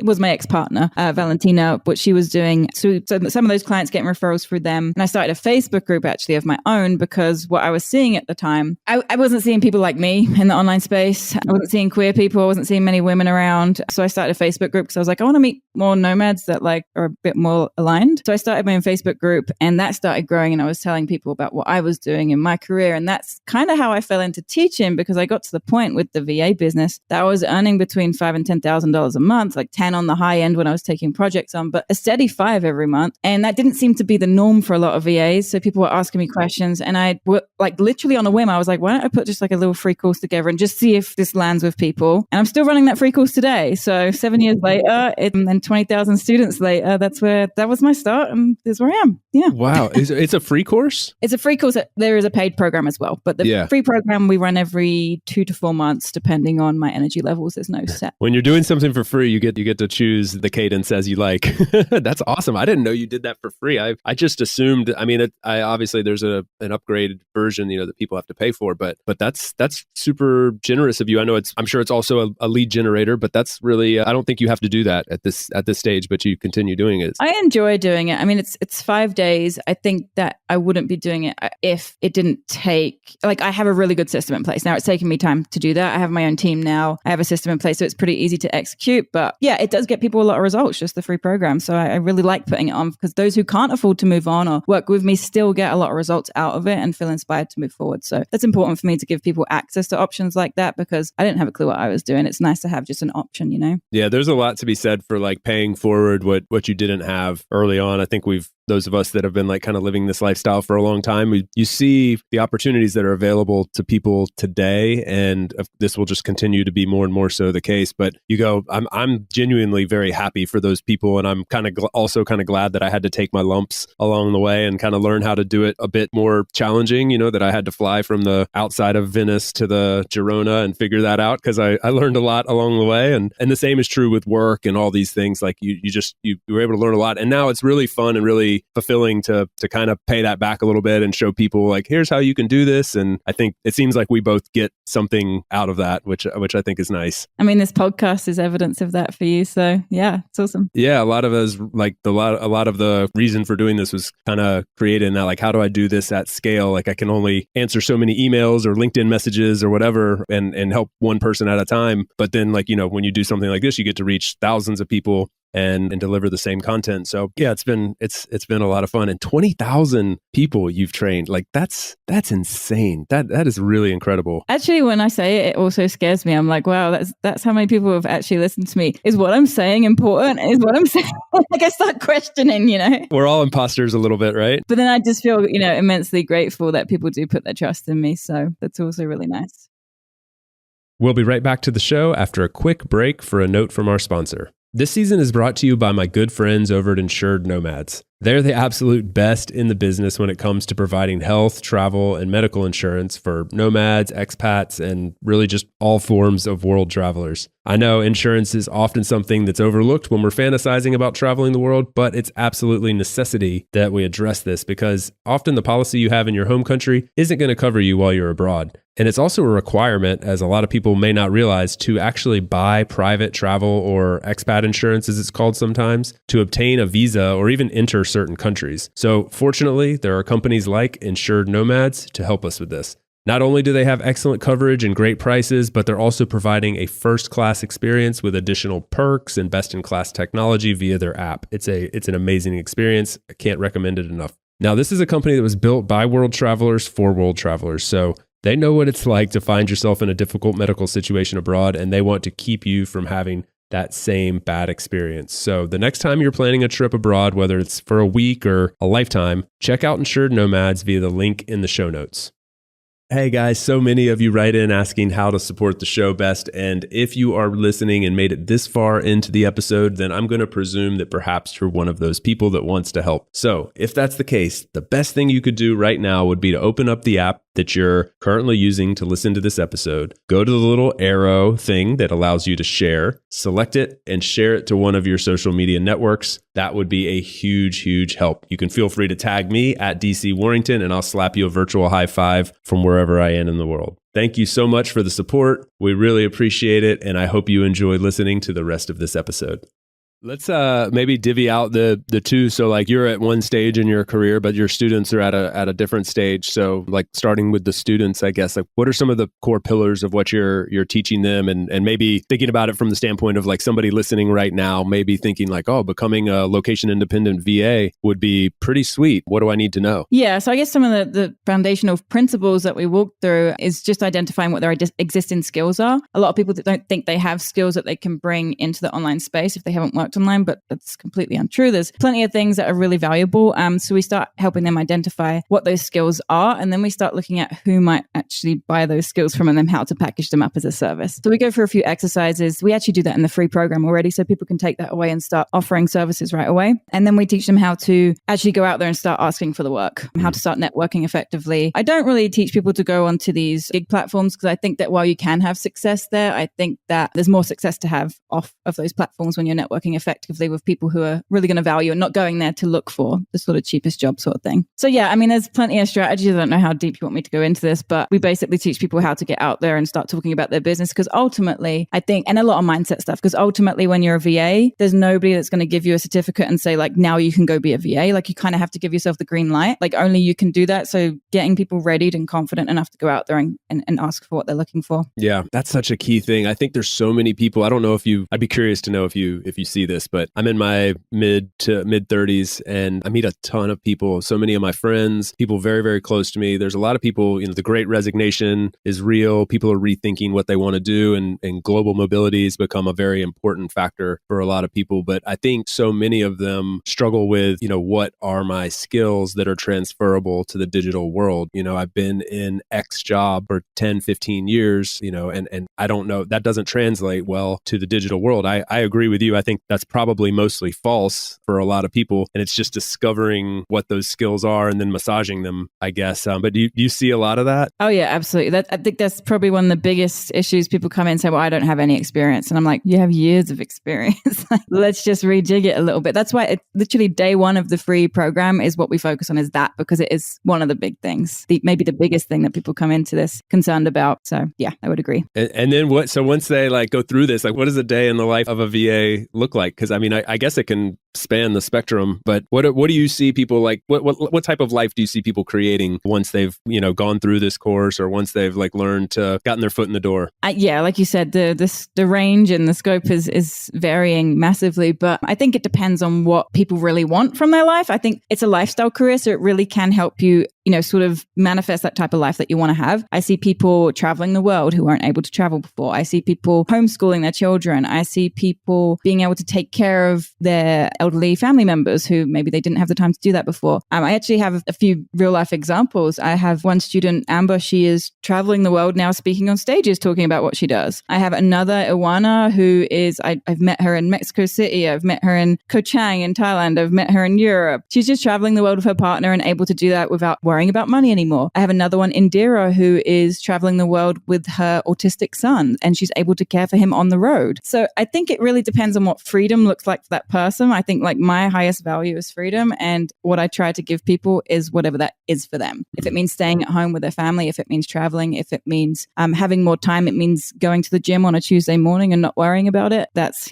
was my ex-partner partner, Valentina, what she was doing. So some of those clients getting referrals through them. And I started a Facebook group actually of my own, because what I was seeing at the time, I wasn't seeing people like me in the online space. I wasn't seeing queer people. I wasn't seeing many women around. So I started a Facebook group because I was like, I want to meet more nomads that like are a bit more aligned. So I started my own Facebook group, and that started growing, and I was telling people about what I was doing in my career. And that's kind of how I fell into teaching, because I got to the point with the VA business that I was earning between $5,000 and $10,000 a month, like 10 on the high end when I was taking projects on, but a steady 5 every month. And that didn't seem to be the norm for a lot of VAs. So people were asking me questions, and I like literally on a whim, I was like, why don't I put just like a little free course together and just see if this lands with people? And I'm still running that free course today. So 7 years later, and 20,000 students later, that was my start, and there's where I am. Yeah. Wow. It's a free course? It's a free course. There is a paid program as well, but the free program we run every 2 to 4 months, depending on my energy levels. There's no set. When you're doing something for free, you get to choose the cadence as you like. That's awesome. I didn't know you did that for free. I just assumed. I mean, I obviously there's an upgraded version, that people have to pay for, but that's super generous of you. I'm sure it's also a lead generator, but that's really I don't think you have to do that at this stage, but you continue doing it. I enjoy doing it. I mean, it's 5 days. I think that I wouldn't be doing it if it didn't take, like, I have a really good system in place. Now it's taken me time to do that. I have my own team now. I have a system in place, so it's pretty easy to execute. But yeah, it does get people a lot of results, just the free program. So I really like putting it on, because those who can't afford to move on or work with me still get a lot of results out of it and feel inspired to move forward. So that's important for me to give people access to options like that, because I didn't have a clue what I was doing. It's nice to have just an option, Yeah, there's a lot to be said for like paying forward what you didn't have early on. I think those of us that have been like kind of living this lifestyle for a long time, you see the opportunities that are available to people today, and this will just continue to be more and more so the case. But you go, I'm genuinely very happy for those people, and I'm kind of also kind of glad that I had to take my lumps along the way and kind of learn how to do it a bit more challenging. That I had to fly from the outside of Venice to the Girona and figure that out, because I learned a lot along the way, and the same is true with work and all these things. Like you were able to learn a lot, and now it's really fun and really fulfilling to kind of pay that back a little bit and show people like, here's how you can do this. And I think it seems like we both get something out of that, which I think is nice. I mean, this podcast is evidence of that for you. So yeah, it's awesome. Yeah, a lot of us, like a lot of the reason for doing this was kind of created in that, like, how do I do this at scale? Like, I can only answer so many emails or LinkedIn messages or whatever and help one person at a time. But then, like, when you do something like this, you get to reach thousands of people and deliver the same content. So yeah, it's been a lot of fun. And 20,000 people you've trained, like that's insane. That is really incredible. Actually, when I say it, it also scares me. I'm like, wow, that's how many people have actually listened to me. Is what I'm saying important? Is what I'm saying? Like, I start questioning, We're all imposters a little bit, right? But then I just feel, immensely grateful that people do put their trust in me. So that's also really nice. We'll be right back to the show after a quick break for a note from our sponsor. This season is brought to you by my good friends over at Insured Nomads. They're the absolute best in the business when it comes to providing health, travel, and medical insurance for nomads, expats, and really just all forms of world travelers. I know insurance is often something that's overlooked when we're fantasizing about traveling the world, but it's absolutely necessity that we address this, because often the policy you have in your home country isn't going to cover you while you're abroad. And it's also a requirement, as a lot of people may not realize, to actually buy private travel or expat insurance, as it's called sometimes, to obtain a visa or even enter certain countries. So fortunately, there are companies like Insured Nomads to help us with this. Not only do they have excellent coverage and great prices, but they're also providing a first-class experience with additional perks and best-in-class technology via their app. It's an amazing experience. I can't recommend it enough. Now, this is a company that was built by world travelers for world travelers. So they know what it's like to find yourself in a difficult medical situation abroad, and they want to keep you from having that same bad experience. So the next time you're planning a trip abroad, whether it's for a week or a lifetime, check out Insured Nomads via the link in the show notes. Hey guys, so many of you write in asking how to support the show best. And if you are listening and made it this far into the episode, then I'm going to presume that perhaps you're one of those people that wants to help. So if that's the case, the best thing you could do right now would be to open up the app that you're currently using to listen to this episode. Go to the little arrow thing that allows you to share, select it, and share it to one of your social media networks. That would be a huge, huge help. You can feel free to tag me at DC Warrington, and I'll slap you a virtual high five from wherever I am in the world. Thank you so much for the support. We really appreciate it, and I hope you enjoy listening to the rest of this episode. Let's maybe divvy out the two. So like you're at one stage in your career, but your students are at a different stage. So like starting with the students, I guess, like what are some of the core pillars of what you're teaching them, and maybe thinking about it from the standpoint of like somebody listening right now, maybe thinking like, oh, becoming a location independent VA would be pretty sweet. What do I need to know? Yeah. So I guess some of the foundational principles that we walk through is just identifying what their existing skills are. A lot of people that don't think they have skills that they can bring into the online space if they haven't worked online, but that's completely untrue. There's plenty of things that are really valuable. So we start helping them identify what those skills are, and then we start looking at who might actually buy those skills from, and then how to package them up as a service. So we go through a few exercises. We actually do that in the free program already, so people can take that away and start offering services right away. And then we teach them how to actually go out there and start asking for the work, how to start networking effectively. I don't really teach people to go onto these gig platforms because I think that while you can have success there, I think that there's more success to have off of those platforms when you're networking effectively with people who are really going to value and not going there to look for the sort of cheapest job sort of thing. So yeah, I mean, there's plenty of strategies. I don't know how deep you want me to go into this, but we basically teach people how to get out there and start talking about their business, because ultimately, I think, and a lot of mindset stuff, because ultimately when you're a VA, there's nobody that's going to give you a certificate and say like, now you can go be a VA. Like you kind of have to give yourself the green light. Like only you can do that. So getting people readied and confident enough to go out there and ask for what they're looking for. Yeah, that's such a key thing. I think there's so many people. I don't know if I'd be curious to know if you see this, but I'm in my mid 30s and I meet a ton of people. So many of my friends, people very, very close to me. There's a lot of people, the great resignation is real. People are rethinking what they want to do, and global mobility has become a very important factor for a lot of people. But I think so many of them struggle with, what are my skills that are transferable to the digital world? I've been in X job for 10, 15 years, and I don't know, that doesn't translate well to the digital world. I agree with you. I think that's probably mostly false for a lot of people. And it's just discovering what those skills are and then massaging them, I guess. But do you see a lot of that? Oh yeah, absolutely. I think that's probably one of the biggest issues. People come in and say, well, I don't have any experience. And I'm like, you have years of experience. Let's just rejig it a little bit. That's why it's literally day one of the free program is what we focus on, is that, because it is one of the big things, maybe the biggest thing that people come into this concerned about. So yeah, I would agree. And then what? So once they go through this, what does a day in the life of a VA look like? Because I mean, I guess it can span the spectrum, but what do you see people what type of life do you see people creating once they've gone through this course, or once they've learned to gotten their foot in the door? Yeah, like you said, the range and the scope is varying massively, but I think it depends on what people really want from their life. I think it's a lifestyle career, so it really can help you sort of manifest that type of life that you want to have. I see people traveling the world who weren't able to travel before. I see people homeschooling their children. I see people being able to take care of their elderly family members who maybe they didn't have the time to do that before. I actually have a few real life examples. I have one student, Amber, she is traveling the world now, speaking on stages, talking about what she does. I have another, Iwana, who is, I've met her in Mexico City. I've met her in Koh Chang in Thailand. I've met her in Europe. She's just traveling the world with her partner and able to do that without worrying about money anymore. I have another one, Indira, who is traveling the world with her autistic son, and she's able to care for him on the road. So I think it really depends on what freedom looks like for that person. I think my highest value is freedom, and what I try to give people is whatever that is for them. If it means staying at home with their family, if it means traveling, if it means having more time, it means going to the gym on a Tuesday morning and not worrying about it. That's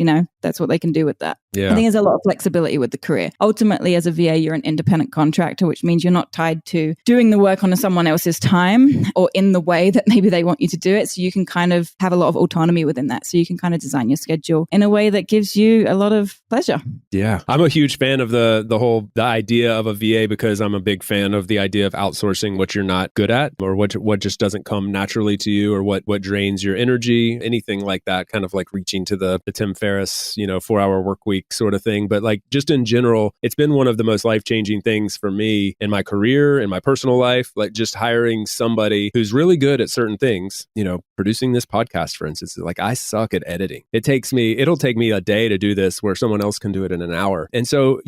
what they can do with that. Yeah. I think there's a lot of flexibility with the career. Ultimately, as a VA, you're an independent contractor, which means you're not tied to doing the work on someone else's time or in the way that maybe they want you to do it. So you can kind of have a lot of autonomy within that. So you can kind of design your schedule in a way that gives you a lot of pleasure. Yeah. I'm a huge fan of the idea of a VA, because I'm a big fan of the idea of outsourcing what you're not good at, or what just doesn't come naturally to you, or what drains your energy, anything like that, kind of reaching to the Tim Ferriss, 4-hour work week sort of thing. But just in general, it's been one of the most life-changing things for me in my career, in my personal life, just hiring somebody who's really good at certain things, producing this podcast, for instance. I suck at editing. It'll take me a day to do this where someone else can do it in an hour. And so,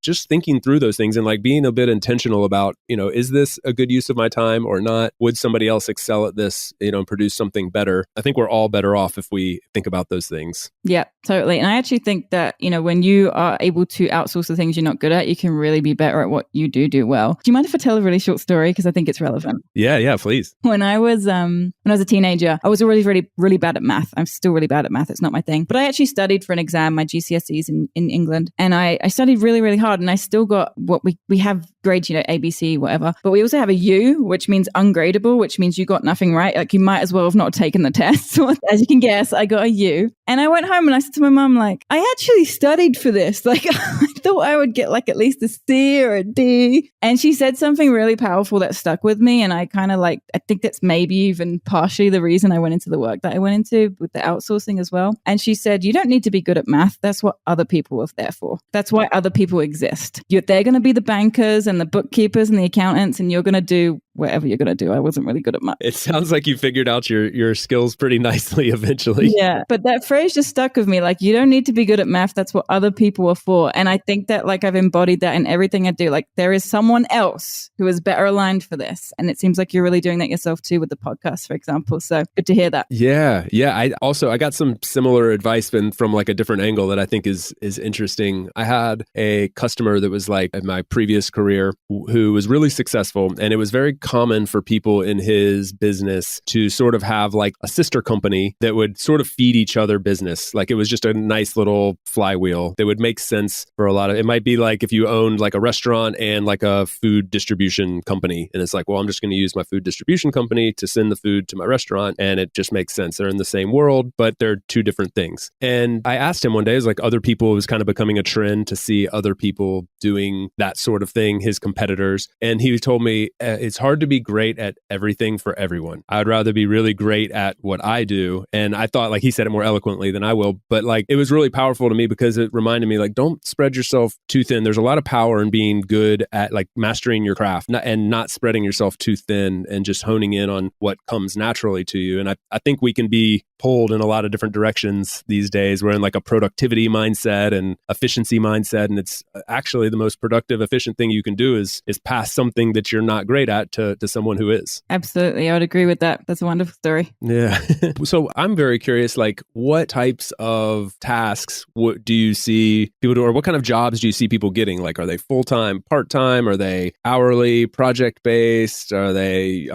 just thinking through those things and being a bit intentional about, is this a good use of my time or not? Would somebody else excel at this, and produce something better? I think we're all better off if we think about those things. Yeah, totally. And I actually think that, when you are able to outsource the things you're not good at, you can really be better at what you do well. Do you mind if I tell a really short story? Because I think it's relevant. Yeah, please. When I was a teenager, I was already really, really bad at math. I'm still really bad at math. It's not my thing. But I actually studied for an exam, my GCSEs in England. And I studied really, really hard. And I still got what we have grades, A, B, C, whatever. But we also have a U, which means ungradable, which means you got nothing right. Like you might as well have not taken the test. So as you can guess, I got a U. And I went home and I said to my mum, like, I actually studied for this. Like I thought I would get like at least a C or a D. And she said something really powerful that stuck with me. And I kind of I think that's maybe even partially the reason I went into the work that I went into with the outsourcing as well. And she said, you don't need to be good at math. That's what other people are there for. That's why other people exist. They're going to be the bankers and the bookkeepers and the accountants, and you're going to do whatever you're going to do. I wasn't really good at math. It sounds like you figured out your skills pretty nicely eventually. Yeah. But that phrase just stuck with me. Like, you don't need to be good at math. That's what other people are for. And I think that I've embodied that in everything I do. Like there is someone else who is better aligned for this. And it seems like you're really doing that yourself too with the podcast, for example. So good to hear that. Yeah. I got some similar advice from a different angle that I think is interesting. I had a customer that was in my previous career who was really successful, and it was very common for people in his business to sort of have a sister company that would sort of feed each other business. It was just a nice little flywheel that would make sense for a lot of, it might be if you owned a restaurant and a food distribution company. And it's well, I'm just going to use my food distribution company to send the food to my restaurant. And it just makes sense. They're in the same world, but they're two different things. And I asked him one day, other people, it was kind of becoming a trend to see other people doing that sort of thing, his competitors. And he told me, it's hard to be great at everything for everyone. I'd rather be really great at what I do. And I thought he said it more eloquently than I will, but it was really powerful to me because it reminded me don't spread yourself too thin. There's a lot of power in being good at mastering your craft and not spreading yourself too thin and just honing in on what comes naturally to you. And I think we can be pulled in a lot of different directions these days. We're in a productivity mindset and efficiency mindset. And it's actually the most productive, efficient thing you can do is pass something that you're not great at to someone who is. Absolutely. I would agree with that. That's a wonderful story. Yeah. So I'm very curious, what types of tasks do you see people do, or what kind of jobs do you see people getting? Are they full-time, part-time? Are they hourly, project-based? Are they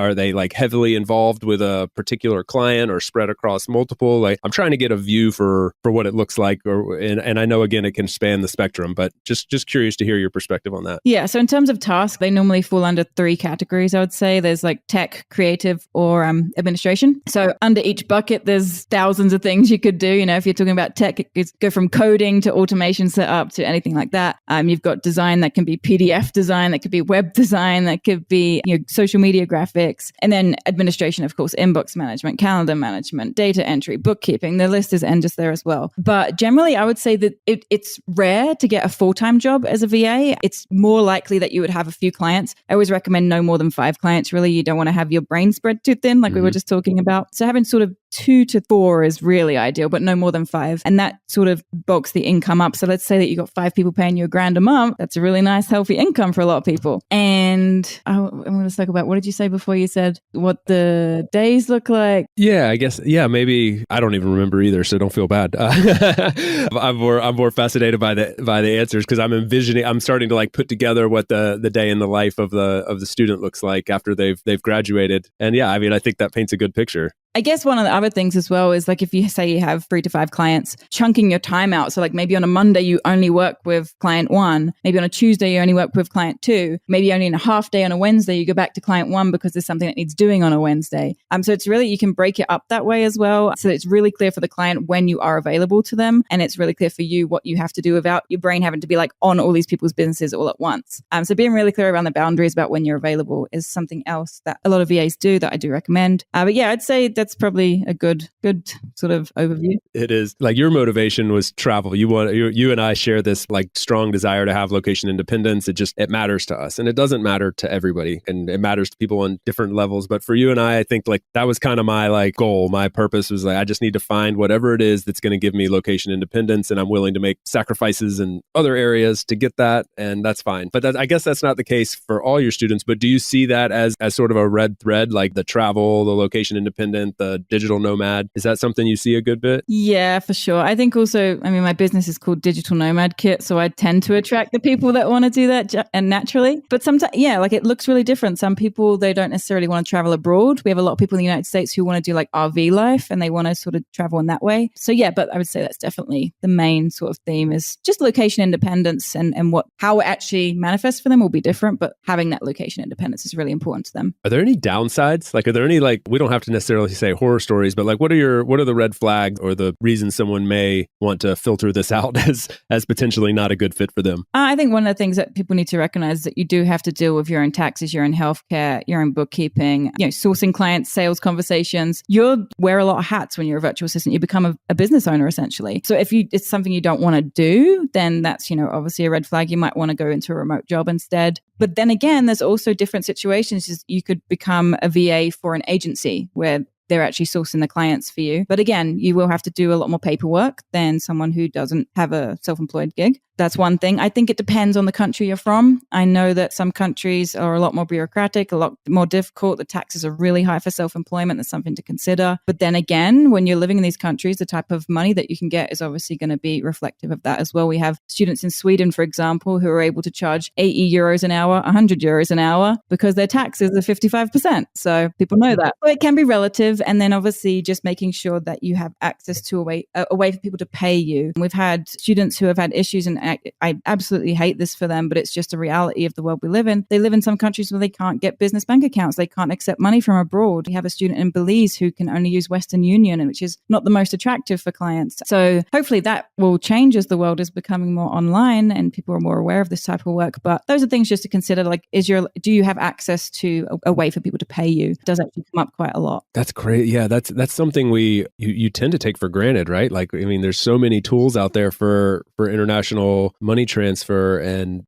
heavily involved with a particular client or spread across multiple? I'm trying to get a view for what it looks like, and I know again it can span the spectrum, but just curious to hear your perspective on that. Yeah. So in terms of tasks, they normally fall under 3 categories. I would say there's tech, creative, or administration. So under each bucket, there's thousands of things you could do. If you're talking about tech, it could go from coding to automation setup to anything like that. You've got design that can be PDF design, that could be web design, that could be social media graphics, and then administration, of course, inbox management, calendar management, data entry, bookkeeping. The list is endless there as well. But generally, I would say that it's rare to get a full-time job as a VA. It's more likely that you would have a few clients. I always recommend no more than 5 clients, really. You don't want to have your brain spread too thin, we were just talking about. So having sort of 2 to 4 is really ideal, but no more than 5. And that sort of bulks the income up. So let's say that you got 5 people paying you $1,000 a month. That's a really nice, healthy income for a lot of people. And I'm going to talk about, what did you say before you said what the days look like? Yeah, I guess. Yeah, maybe I don't even remember either, so don't feel bad. I'm more fascinated by the answers because I'm starting to put together what the day in the life of the student looks like after they've graduated. And yeah, I think that paints a good picture. I guess one of the other things as well is if you say you have 3 to 5 clients, chunking your time out. So maybe on a Monday, you only work with client 1. Maybe on a Tuesday, you only work with client 2. Maybe only in a half day on a Wednesday, you go back to client 1 because there's something that needs doing on a Wednesday. So it's really, you can break it up that way as well. So it's really clear for the client when you are available to them. And it's really clear for you what you have to do without your brain having to be on all these people's businesses all at once. So being really clear around the boundaries about when you're available is something else that a lot of VAs do that I do recommend. But yeah, I'd say that's probably a good sort of overview. It is. Your motivation was travel. You and I share this strong desire to have location independence. It matters to us, and it doesn't matter to everybody, and it matters to people on different levels. But for you and I think that was kind of my goal. My purpose was I just need to find whatever it is that's going to give me location independence, and I'm willing to make sacrifices in other areas to get that, and that's fine. But I guess that's not the case for all your students. But do you see that as sort of a red thread, the travel, the location independent, content, the digital nomad. Is that something you see a good bit? Yeah, for sure. I think also, I mean, my business is called Digital Nomad Kit, so I tend to attract the people that want to do that and naturally. But sometimes, yeah, like it looks really different. Some people, they don't necessarily want to travel abroad. We have a lot of people in the United States who want to do like RV life and they want to sort of travel in that way. So yeah, but I would say that's definitely the main sort of theme is just location independence and how it actually manifests for them will be different, but having that location independence is really important to them. Are there any downsides? Like, are there any, like, we don't have to necessarily say horror stories, but like, what are the red flags or the reasons someone may want to filter this out as potentially not a good fit for them? I think one of the things that people need to recognize is that you do have to deal with your own taxes, your own healthcare, your own bookkeeping, sourcing clients, sales conversations. You wear a lot of hats when you're a virtual assistant. You become a business owner essentially. So if it's something you don't want to do, then that's, obviously a red flag. You might want to go into a remote job instead. But then again, there's also different situations. You could become a VA for an agency where they're actually sourcing the clients for you. But again, you will have to do a lot more paperwork than someone who doesn't have a self-employed gig. That's one thing. I think it depends on the country you're from. I know that some countries are a lot more bureaucratic, a lot more difficult. The taxes are really high for self-employment. That's something to consider. But then again, when you're living in these countries, the type of money that you can get is obviously going to be reflective of that as well. We have students in Sweden, for example, who are able to charge 80 euros an hour, 100 euros an hour because their taxes are 55%. So people know that. But it can be relative. And then obviously just making sure that you have access to a way for people to pay you. We've had students who have had issues, and I absolutely hate this for them, but it's just a reality of the world we live in. They live in some countries where they can't get business bank accounts. They can't accept money from abroad. We have a student in Belize who can only use Western Union, which is not the most attractive for clients. So hopefully that will change as the world is becoming more online and people are more aware of this type of work. But those are things just to consider, like, do you have access to a way for people to pay you? It does actually come up quite a lot. That's great. Yeah, that's something you tend to take for granted, right? Like, I mean, there's so many tools out there for international money transfer, and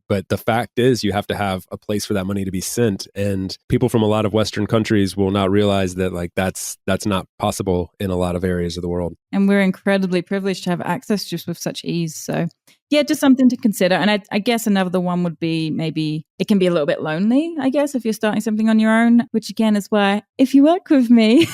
but the fact is you have to have a place for that money to be sent, and people from a lot of Western countries will not realize that like that's not possible in a lot of areas of the world. And we're incredibly privileged to have access just with such ease. So yeah, just something to consider. And I guess another one would be maybe it can be a little bit lonely, I guess, if you're starting something on your own, which again is why if you work with me,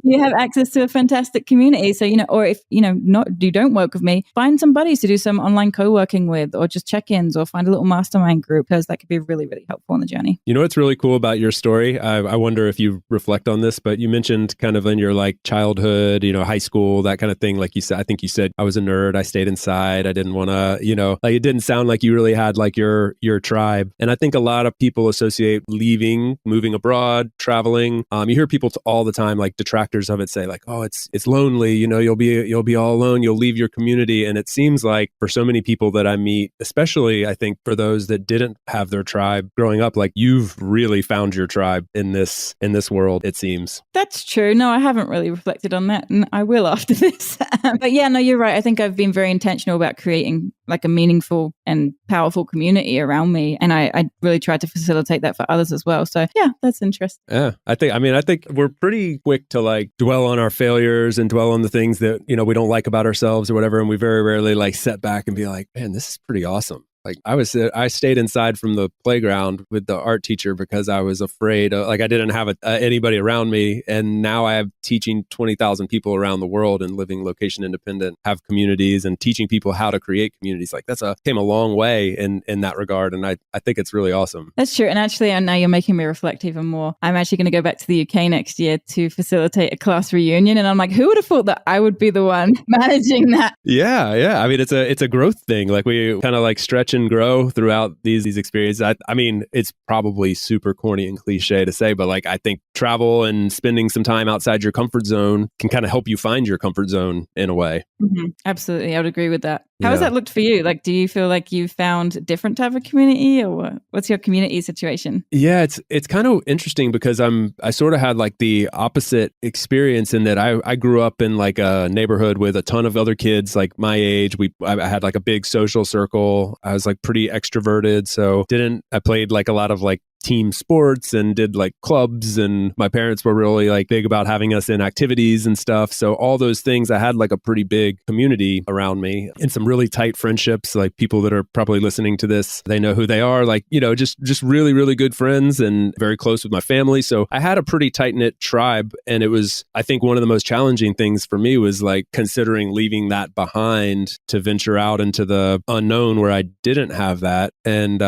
you have access to a fantastic community. So, or if, you don't work with me, find some buddies to do some online co-working with, or just check-ins, or find a little mastermind group, because that could be really, really helpful on the journey. You know what's really cool about your story? I wonder if you reflect on this, but you mentioned kind of in your like childhood, high school, that kind of thing. Like you said, I think you said, I was a nerd. I stayed inside. I didn't want to, like it didn't sound like you really had like your tribe. And I think a lot of people associate leaving, moving abroad, traveling. You hear people all the time, like detractors of it, say like, oh, it's lonely. You'll be all alone. You'll leave your community. And it seems like for so many people that I meet, especially I think for those that didn't have their tribe growing up, like you've really found your tribe in this world, it seems. That's true. No, I haven't really reflected on that, and I will after this. But yeah, no, you're right. I think I've been very intentional about creating like a meaningful and powerful community around me. And I really tried to facilitate that for others as well. So yeah, that's interesting. Yeah, I think we're pretty quick to like dwell on our failures and dwell on the things that, we don't like about ourselves or whatever. And we very rarely like set back and be like, man, this is pretty awesome. Like I stayed inside from the playground with the art teacher because I was afraid, like I didn't have anybody around me. And now I have teaching 20,000 people around the world and living location independent, have communities and teaching people how to create communities. Like came a long way in that regard. And I think it's really awesome. That's true. And actually, now you're making me reflect even more. I'm actually going to go back to the UK next year to facilitate a class reunion. And I'm like, who would have thought that I would be the one managing that? Yeah. I mean, it's a growth thing. Like we kind of like stretch and grow throughout these experiences. I mean, it's probably super corny and cliche to say, but like I think travel and spending some time outside your comfort zone can kind of help you find your comfort zone in a way. Mm-hmm. Absolutely. I would agree with that. How has that looked for you? Like, do you feel like you found a different type of community, or what's your community situation? Yeah, it's kind of interesting because I sort of had like the opposite experience in that I grew up in like a neighborhood with a ton of other kids like my age. I had like a big social circle. I was like pretty extroverted. So I played like a lot of like team sports and did like clubs, and my parents were really like big about having us in activities and stuff. So all those things, I had like a pretty big community around me and some really tight friendships. Like people that are probably listening to this, they know who they are. Like, just really, really good friends and very close with my family. So I had a pretty tight knit tribe. And it was, I think one of the most challenging things for me was like considering leaving that behind to venture out into the unknown where I didn't have that. And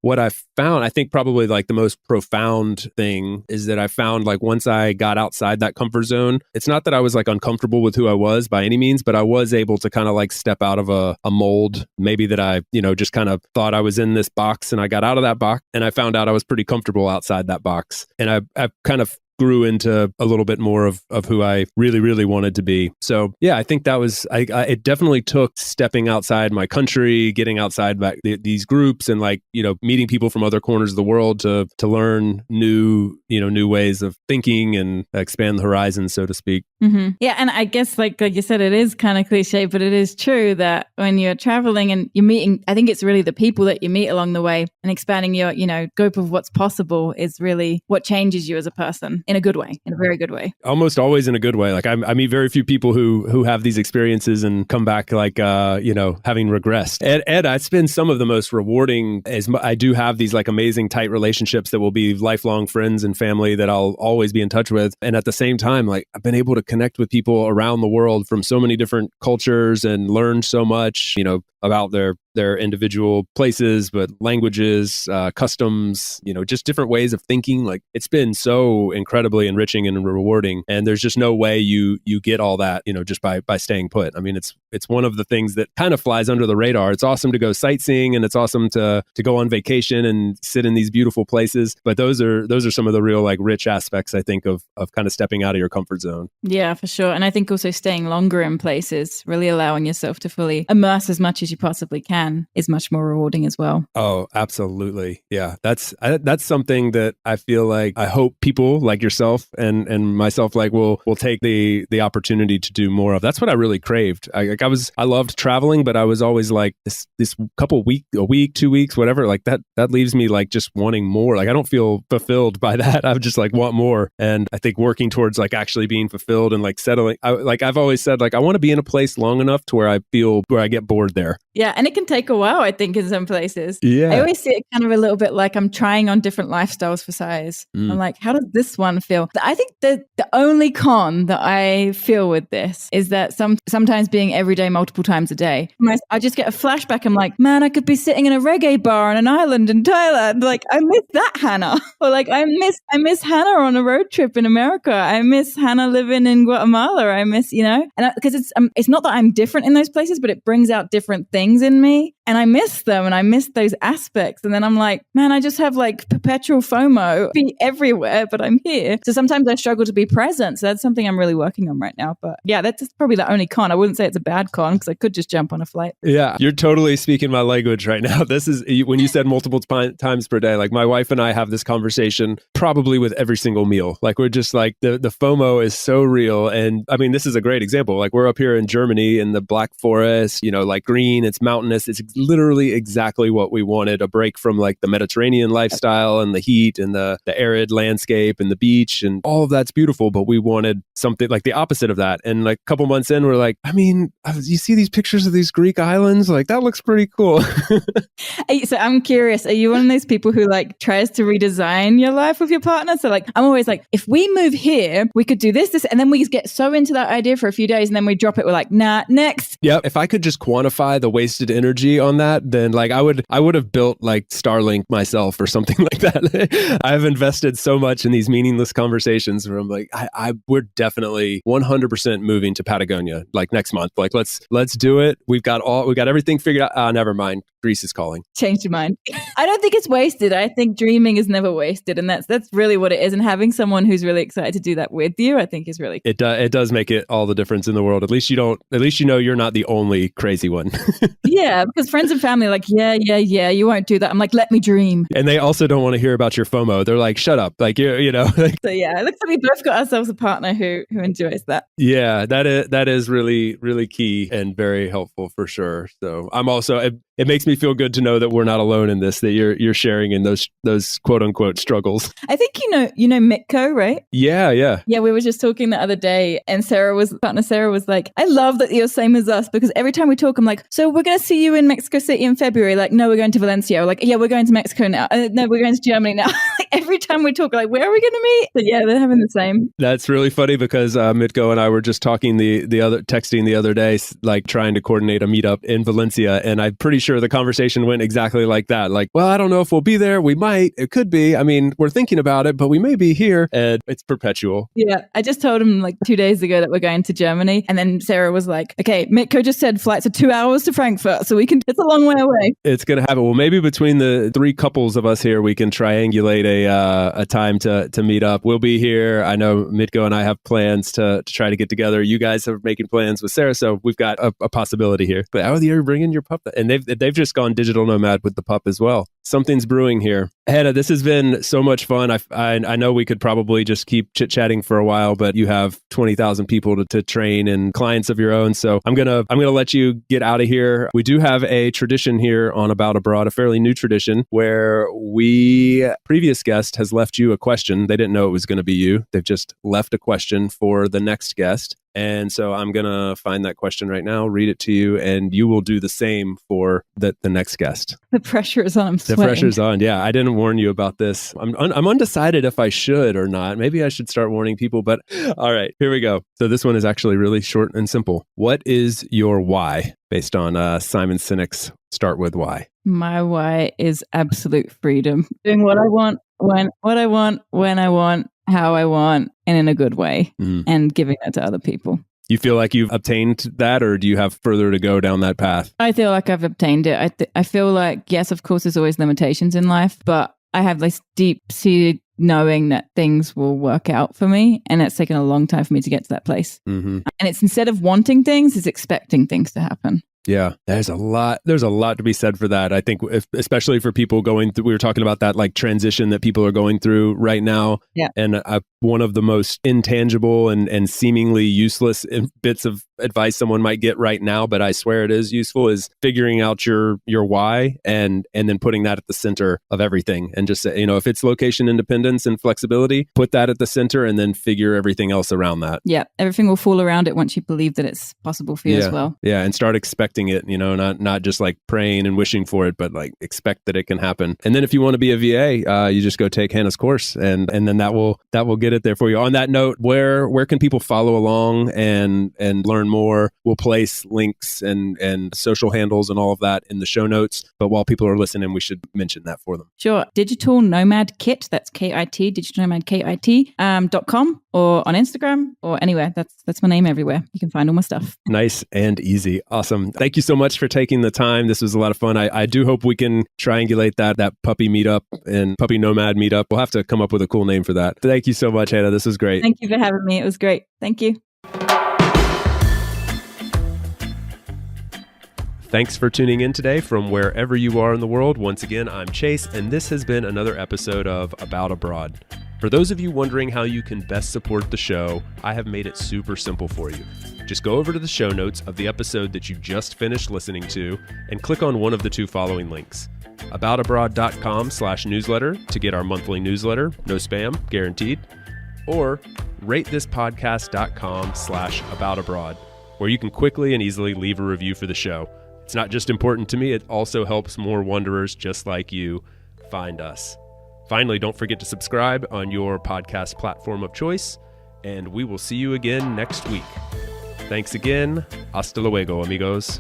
what I found, I think probably like the most profound thing is that I found like once I got outside that comfort zone, it's not that I was like uncomfortable with who I was by any means, but I was able to kind of like step out of a mold, maybe that I, just kind of thought I was in this box, and I got out of that box and I found out I was pretty comfortable outside that box. And I kind of grew into a little bit more of who I really, really wanted to be. So yeah, I think that was, it definitely took stepping outside my country, getting outside these groups and like, meeting people from other corners of the world to learn new ways of thinking and expand the horizon, so to speak. Mm-hmm. Yeah. And I guess like you said, it is kind of cliche, but it is true that when you're traveling and you're meeting, I think it's really the people that you meet along the way, and expanding your, scope of what's possible is really what changes you as a person. In a good way, in a very good way. Almost always in a good way. Like I meet very few people who have these experiences and come back like, having regressed. Ed, it's been some of the most rewarding, as I do have these like amazing tight relationships that will be lifelong friends and family that I'll always be in touch with. And at the same time, like I've been able to connect with people around the world from so many different cultures and learn so much, about their individual places, but languages, customs, just different ways of thinking. Like it's been so incredibly enriching and rewarding. And there's just no way you get all that, just by staying put. I mean, it's one of the things that kind of flies under the radar. It's awesome to go sightseeing and it's awesome to go on vacation and sit in these beautiful places. But those are some of the real like rich aspects, I think, of kind of stepping out of your comfort zone. Yeah, for sure. And I think also staying longer in places, really allowing yourself to fully immerse as much as you possibly can is much more rewarding as well. Oh, absolutely. Yeah. That's something that I feel like I hope people like yourself and myself like will take the opportunity to do more of. That's what I really craved. I loved traveling, but I was always like this a week, 2 weeks, whatever, like that leaves me like just wanting more. Like I don't feel fulfilled by that. I just like want more. And I think working towards like actually being fulfilled and like settling, I've always said like I want to be in a place long enough to where I get bored there. Yeah. And it can take a while, I think, in some places. Yeah. I always see it kind of a little bit like I'm trying on different lifestyles for size. I'm like, how does this one feel? I think the only con that I feel with this is that sometimes being every day, multiple times a day, I just get a flashback. I'm like, man, I could be sitting in a reggae bar on an island in Thailand. Like, I miss that Hannah. Or like, I miss Hannah on a road trip in America. I miss Hannah living in Guatemala. I miss, and because it's not that I'm different in those places, but it brings out different things in me. And I miss them and I miss those aspects. And then I'm like, man, I just have like perpetual FOMO, be everywhere, but I'm here. So sometimes I struggle to be present. So that's something I'm really working on right now. But yeah, that's probably the only con. I wouldn't say it's a bad con because I could just jump on a flight. Yeah. You're totally speaking my language right now. This is when you said multiple times per day, like my wife and I have this conversation probably with every single meal. Like we're just like the FOMO is so real. And I mean, this is a great example. Like we're up here in Germany in the Black Forest, like green, it's mountainous. It's literally exactly what we wanted, a break from like the Mediterranean lifestyle and the heat and the arid landscape and the beach and all of that's beautiful, but we wanted something like the opposite of that. And like a couple months in, we're like, I mean, you see these pictures of these Greek islands? Like that looks pretty cool. So I'm curious, are you one of those people who like tries to redesign your life with your partner? So like, I'm always like, if we move here, we could do this, and then we get so into that idea for a few days and then we drop it. We're like, nah, next. Yeah. If I could just quantify the wasted energy on that, then like I would have built like Starlink myself or something like that. I've invested so much in these meaningless conversations where I'm like, we're definitely 100% moving to Patagonia like next month. Like let's do it. We've got everything figured out. Never mind. Greece is calling. Change your mind. I don't think it's wasted. I think dreaming is never wasted, and that's really what it is. And having someone who's really excited to do that with you, I think, is really cool. It does make it all the difference in the world. At least you know you're not the only crazy one. Yeah, because friends and family are like, yeah, you won't do that. I'm like, let me dream. And they also don't want to hear about your FOMO. They're like, shut up. Like you know. So yeah, it looks like we both got ourselves a partner who enjoys that. Yeah, that is really, really key. key and very helpful for sure. So I'm also, it makes me feel good to know that we're not alone in this, that you're sharing in those quote unquote struggles. I think you know Mitko, right? Yeah. Yeah, we were just talking the other day, and partner Sarah was like, I love that you're same as us, because every time we talk, I'm like, so we're going to see you in Mexico City in February. Like, no, we're going to Valencia. Or like, yeah, we're going to Mexico now. No, we're going to Germany now. Like, every time we talk, like, where are we going to meet? But yeah, they're having the same. That's really funny because Mitko and I were just talking texting the other day, like trying to coordinate a meetup in Valencia. And I'm pretty sure the conversation went exactly like that. Like, well, I don't know if we'll be there. We might. It could be. I mean, we're thinking about it, but we may be here. And it's perpetual. Yeah. I just told him like 2 days ago that we're going to Germany. And then Sarah was like, okay, Mitko just said flights are 2 hours to Frankfurt. So it's a long way away. It's going to happen. Well, maybe between the three couples of us here, we can triangulate a time to meet up. We'll be here. I know Mitko and I have plans to try to get together. You guys are making plans with Sarah. So we've got a possibility here. But you're bringing your pup. And they've just gone digital nomad with the pup as well. Something's brewing here. Hedda, this has been so much fun. I know we could probably just keep chit-chatting for a while, but you have 20,000 people to train and clients of your own. So I'm gonna let you get out of here. We do have a tradition here on About Abroad, a fairly new tradition, where previous guest has left you a question. They didn't know it was going to be you. They've just left a question for the next guest. And so I'm going to find that question right now, read it to you, and you will do the same for the next guest. The pressure is on. I'm sweating. The pressure's on. Yeah, I didn't warn you about this. I'm undecided if I should or not. Maybe I should start warning people, but all right, here we go. So this one is actually really short and simple. What is your why based on Simon Sinek's Start With Why? My why is absolute freedom. Doing what I want, when I want, how I want, and in a good way, and giving that to other people. You feel like you've obtained that, or do you have further to go down that path? I feel like I've obtained it. I feel like, yes, of course, there's always limitations in life, but I have this deep-seated knowing that things will work out for me, and it's taken a long time for me to get to that place. And it's instead of wanting things, it's expecting things to happen. Yeah, there's a lot to be said for that. I think especially for people going through, we were talking about that like transition that people are going through right now. Yeah. And one of the most intangible and seemingly useless bits of advice someone might get right now, but I swear it is useful, is figuring out your why and then putting that at the center of everything. And just, if it's location independence and flexibility, put that at the center and then figure everything else around that. Yeah. Everything will fall around it once you believe that it's possible for you as well. Yeah. And start expecting it, not just like praying and wishing for it, but like expect that it can happen. And then if you want to be a VA, you just go take Hannah's course and then that will get it there for you. On that note, where can people follow along and learn more? We'll place links and social handles and all of that in the show notes. But while people are listening, we should mention that for them. Sure. Digital Nomad Kit, that's KIT, Digital Nomad KIT, .com, or on Instagram or anywhere. That's my name everywhere. You can find all my stuff. Nice and easy. Awesome. Thank you so much for taking the time. This was a lot of fun. I do hope we can triangulate that puppy meetup and puppy nomad meetup. We'll have to come up with a cool name for that. Thank you so much, Hannah. This was great. Thank you for having me. It was great. Thank you. Thanks for tuning in today from wherever you are in the world. Once again, I'm Chase, and this has been another episode of About Abroad. For those of you wondering how you can best support the show, I have made it super simple for you. Just go over to the show notes of the episode that you just finished listening to and click on one of the two following links. aboutabroad.com/newsletter to get our monthly newsletter, no spam, guaranteed, or ratethispodcast.com/aboutabroad, where you can quickly and easily leave a review for the show. It's not just important to me, it also helps more wanderers just like you find us. Finally, don't forget to subscribe on your podcast platform of choice, and we will see you again next week. Thanks again. Hasta luego, amigos.